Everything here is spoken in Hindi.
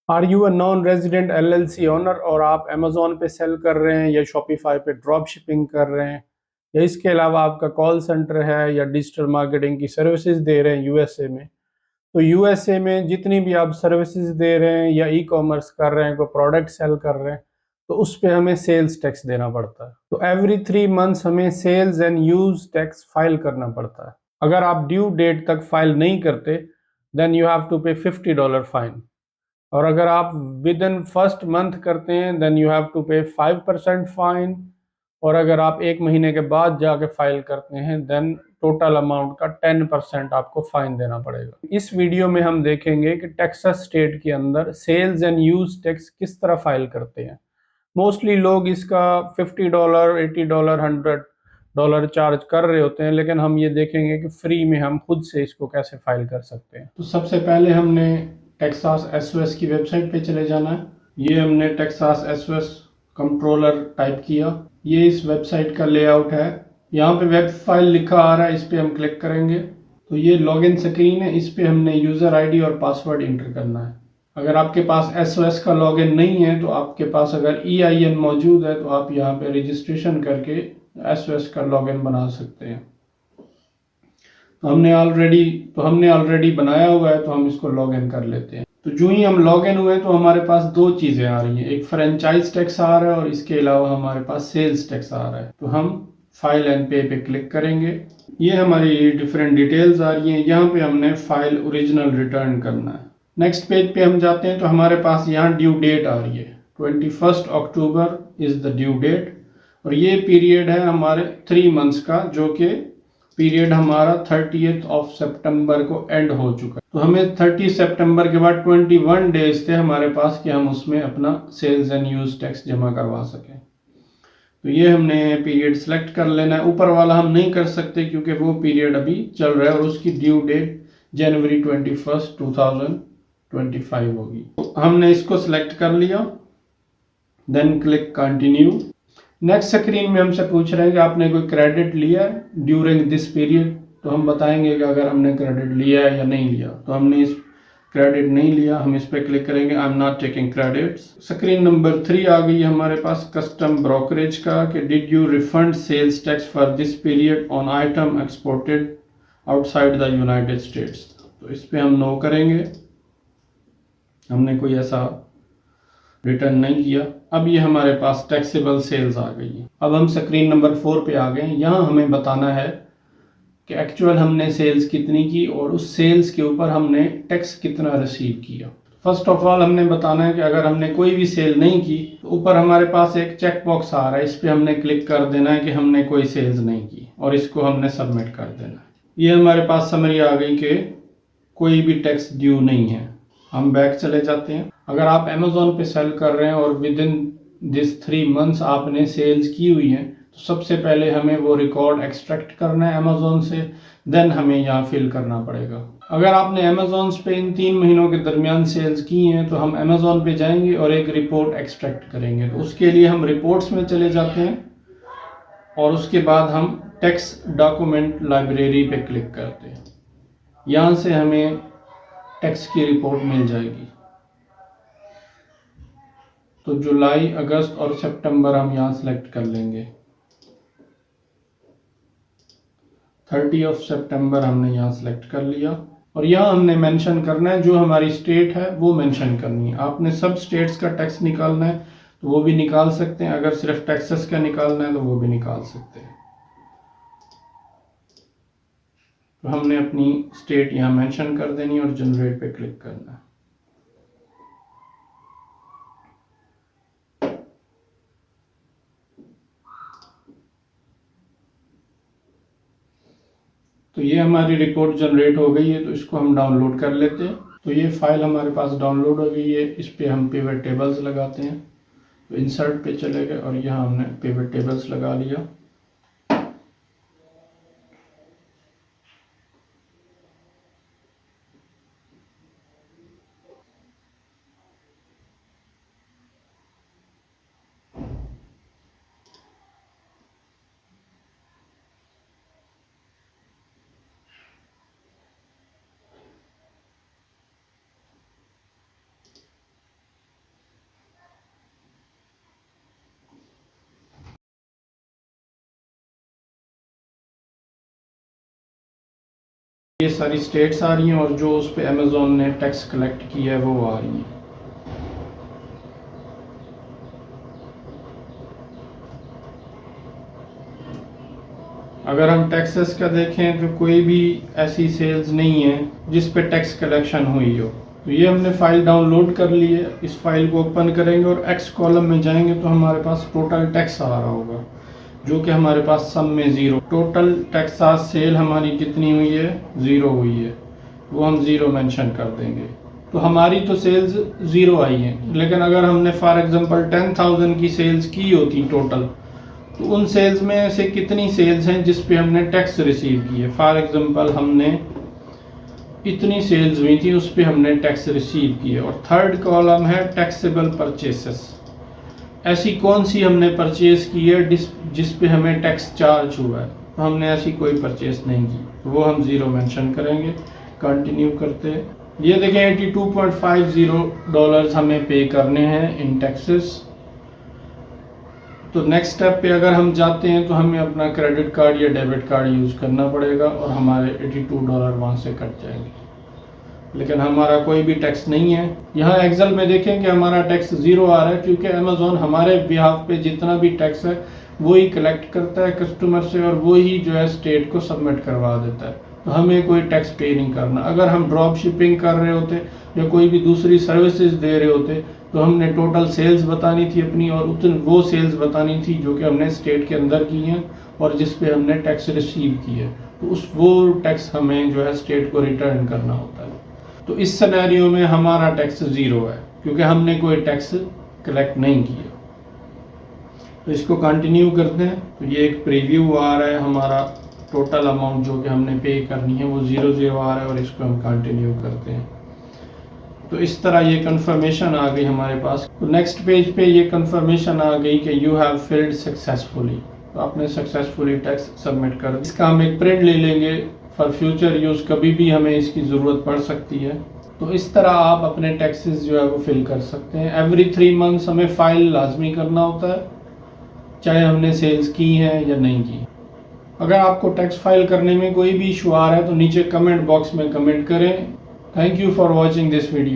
Are you a non resident LLC owner और आप अमेजोन पे सेल कर रहे हैं या शॉपिफाई पे ड्रॉप शिपिंग कर रहे हैं या इसके अलावा आपका कॉल सेंटर है या डिजिटल मार्केटिंग की सर्विसेज दे रहे हैं यूएसए में। तो यूएसए में जितनी भी आप सर्विसेज दे रहे हैं या ई कॉमर्स कर रहे हैं, कोई प्रोडक्ट सेल कर रहे हैं, तो उस पे हमें सेल्स टैक्स देना पड़ता है। तो एवरी 3 मंथ्स हमें sales and use tax file करना पड़ता है। अगर आप ड्यू डेट तक फाइल नहीं करते देन यू हैव टू पे $50 फाइन। और अगर आप विद इन फर्स्ट मंथ करते हैं देन यू हैव टू पे 5% फाइन। और अगर आप एक महीने के बाद जाके फाइल करते हैं देन टोटल अमाउंट का 10% आपको फाइन देना पड़ेगा। इस वीडियो में हम देखेंगे कि टेक्सास स्टेट के अंदर सेल्स एंड यूज टैक्स किस तरह फाइल करते हैं। मोस्टली लोग इसका $50, $80, $100 चार्ज कर रहे होते हैं, लेकिन हम ये देखेंगे कि फ्री में हम खुद से इसको कैसे फाइल कर सकते हैं। तो सबसे पहले हमने टेक्सास एसओएस की वेबसाइट पे चले जाना है। ये हमने टेक्सास एसओएस कंट्रोलर टाइप किया। ये इस वेबसाइट का लेआउट है। यहाँ पे वेब फाइल लिखा आ रहा है, इस पे हम क्लिक करेंगे तो ये लॉगिन स्क्रीन है। इस पे हमने यूजर आईडी और पासवर्ड इंटर करना है। अगर आपके पास एसओएस का लॉगिन नहीं है तो आपके पास अगर ईआईएन मौजूद है तो आप यहाँ पे रजिस्ट्रेशन करके एसओएस का लॉगिन बना सकते हैं। तो हमने ऑलरेडी बनाया हुआ है तो हम इसको लॉगिन कर लेते हैं। तो जो ही हम लॉगिन हुए तो हमारे पास दो चीज़ें आ रही हैं, एक फ्रेंचाइज टैक्स आ रहा है और इसके अलावा हमारे पास सेल्स टैक्स आ रहा है। तो हम फाइल एंड पे पे क्लिक करेंगे। ये हमारी डिफरेंट डिटेल्स आ रही हैं। यहाँ पे हमने फाइल ओरिजिनल रिटर्न करना है। नेक्स्ट पेज पे हम जाते हैं तो हमारे पास यहाँ ड्यू डेट आ रही है, 21 October is the due date. और ये पीरियड है हमारे 3 मंथ्स का, जो कि पीरियड हमारा 30 सितंबर को एंड हो चुका है। तो हमें 30 सितंबर के बाद 21 डेज थे हमारे पास कि हम उसमें अपना सेल्स एंड यूज टैक्स जमा करवा सकें। तो ये हमने पीरियड सेलेक्ट कर लेना है। ऊपर वाला हम नहीं कर सकते क्योंकि वो पीरियड अभी चल रहा है और उसकी ड्यू डेट जनवरी 21, 2025 होगी। तो हमने इसको सिलेक्ट कर लिया, then click continue. Next screen में हमसे पूछ रहे हैं कि आपने कोई क्रेडिट लिया है ड्यूरिंग दिस पीरियड। तो हम बताएंगे कि अगर हमने क्रेडिट लिया है या नहीं लिया। तो हमने इस क्रेडिट नहीं लिया, हम इस पे क्लिक करेंगे I am not taking credits. Screen number 3 आ गई हमारे पास कस्टम ब्रोकरेज का कि did you refund sales tax for this period on item exported outside the United States. तो इस पे हम नो करेंगे, हमने कोई ऐसा रिटर्न नहीं किया। अब ये हमारे पास टैक्सेबल सेल्स आ गई है। अब हम स्क्रीन नंबर 4 पे आ गए। यहाँ हमें बताना है कि एक्चुअल हमने सेल्स कितनी की और उस सेल्स के ऊपर हमने टैक्स कितना रिसीव किया। फर्स्ट ऑफ ऑल हमने बताना है कि अगर हमने कोई भी सेल नहीं की तो ऊपर हमारे पास एक चेक बॉक्स आ रहा है, इस पे हमने क्लिक कर देना है कि हमने कोई सेल्स नहीं की और इसको हमने सबमिट कर देना है। ये हमारे पास समरी आ गई कि कोई भी टैक्स ड्यू नहीं है। हम बैक चले जाते हैं। अगर आप अमेजोन पे सेल कर रहे हैं और विद इन दिस 3 मंथ्स आपने सेल्स की हुई है तो सबसे पहले हमें वो रिकॉर्ड एक्सट्रैक्ट करना है अमेजोन से, देन हमें यहाँ फिल करना पड़ेगा। अगर आपने अमेजोन पे इन 3 महीनों के दरमियान सेल्स की हैं तो हम अमेजोन पे जाएंगे और एक रिपोर्ट एक्सट्रैक्ट करेंगे। तो उसके लिए हम रिपोर्ट्स में चले जाते हैं और उसके बाद हम टैक्स डॉक्यूमेंट लाइब्रेरी पे क्लिक करते हैं। यहाँ से हमें टैक्स की रिपोर्ट मिल जाएगी। तो जुलाई, अगस्त और सितंबर हम यहाँ सेलेक्ट कर लेंगे। 30 सितंबर हमने यहाँ सेलेक्ट कर लिया और यहाँ हमने मेंशन करना है जो हमारी स्टेट है वो मेंशन करनी है। आपने सब स्टेट्स का टैक्स निकालना है तो वो भी निकाल सकते हैं, अगर सिर्फ टेक्सास का निकालना है तो वो भी निकाल सकते हैं। तो हमने अपनी स्टेट यहाँ मेंशन कर देनी और जनरेट पे क्लिक करना है। तो ये हमारी रिपोर्ट जनरेट हो गई है, तो इसको हम डाउनलोड कर लेते हैं। तो ये फाइल हमारे पास डाउनलोड हो गई है। इस पे हम पिवट टेबल्स लगाते हैं। तो इंसर्ट पे चले गए और यहाँ हमने पिवट टेबल्स लगा लिया। ये सारी स्टेट्स आ रही हैं और जो उस पर अमेज़ॉन ने टैक्स कलेक्ट किया है वो आ रही हैं। अगर हम टैक्सेस का देखें तो कोई भी ऐसी सेल्स नहीं है जिस पे टैक्स कलेक्शन हुई हो। तो ये हमने फाइल डाउनलोड कर ली है, इस फाइल को ओपन करेंगे और एक्स कॉलम में जाएंगे तो हमारे पास टोटल टैक्स आ रहा होगा, जो कि हमारे पास सम में ज़ीरो। टोटल टैक्स सेल हमारी कितनी हुई है, ज़ीरो हुई है, वो हम ज़ीरो मेंशन कर देंगे। तो हमारी तो सेल्स ज़ीरो आई हैं, लेकिन अगर हमने फॉर एग्जांपल 10,000 की सेल्स की होती टोटल, तो उन सेल्स में से कितनी सेल्स हैं जिस पे हमने टैक्स रिसीव की है। फॉर एग्जांपल हमने इतनी सेल्स हुई थी, उस पे हमने टैक्स रिसीव की है। और थर्ड कॉलम है टैक्सेबल परचेसेस, ऐसी कौन सी हमने परचेज की है जिस पे हमें टैक्स चार्ज हुआ है। तो हमने ऐसी कोई परचेज नहीं की, तो वो हम ज़ीरो मेंशन करेंगे। कंटिन्यू करते हैं। ये देखें $82.50 हमें पे करने हैं इन टैक्सेस। तो नेक्स्ट स्टेप पे अगर हम जाते हैं तो हमें अपना क्रेडिट कार्ड या डेबिट कार्ड यूज़ करना पड़ेगा और हमारे $82 वहाँ से कट जाएंगे, लेकिन हमारा कोई भी टैक्स नहीं है। यहाँ एक्सेल में देखें कि हमारा टैक्स ज़ीरो आ रहा है, क्योंकि अमेज़ॉन हमारे बिहाफ पे जितना भी टैक्स है वो ही कलेक्ट करता है कस्टमर से और वो ही जो है स्टेट को सबमिट करवा देता है। तो हमें कोई टैक्स पे नहीं करना। अगर हम ड्रॉप शिपिंग कर रहे होते या कोई भी दूसरी सर्विसेज दे रहे होते तो हमने टोटल सेल्स बतानी थी अपनी, और वो सेल्स बतानी थी जो कि हमने स्टेट के अंदर की हैं और जिस पे हमने टैक्स रिसीव की है। तो वो टैक्स हमें जो है स्टेट को रिटर्न करना होता है। तो इस सिनेरियो में हमारा टैक्स ज़ीरो है, क्योंकि हमने कोई टैक्स कलेक्ट नहीं किया। तो इसको कंटिन्यू करते हैं। तो ये एक प्रीव्यू आ रहा है, हमारा टोटल अमाउंट जो कि हमने पे करनी है वो 0 आ रहा है, और इसको हम कंटिन्यू करते हैं। तो इस तरह ये कंफर्मेशन आ गई हमारे पास। तो नेक्स्ट पेज पे ये कंफर्मेशन आ गई कि यू हैव फिल्ड सक्सेसफुली, तो आपने सक्सेसफुली टैक्स सबमिट कर दिया। इसका हम एक प्रिंट ले लेंगे फॉर फ्यूचर यूज़, कभी भी हमें इसकी ज़रूरत पड़ सकती है। तो इस तरह आप अपने टैक्सेस जो है वो फिल कर सकते हैं। एवरी 3 मंथ्स हमें फ़ाइल लाजमी करना होता है, चाहे हमने सेल्स की हैं या नहीं की। अगर आपको टैक्स फाइल करने में कोई भी इशू आ रहा है तो नीचे कमेंट बॉक्स में कमेंट करें। Thank you for watching this video.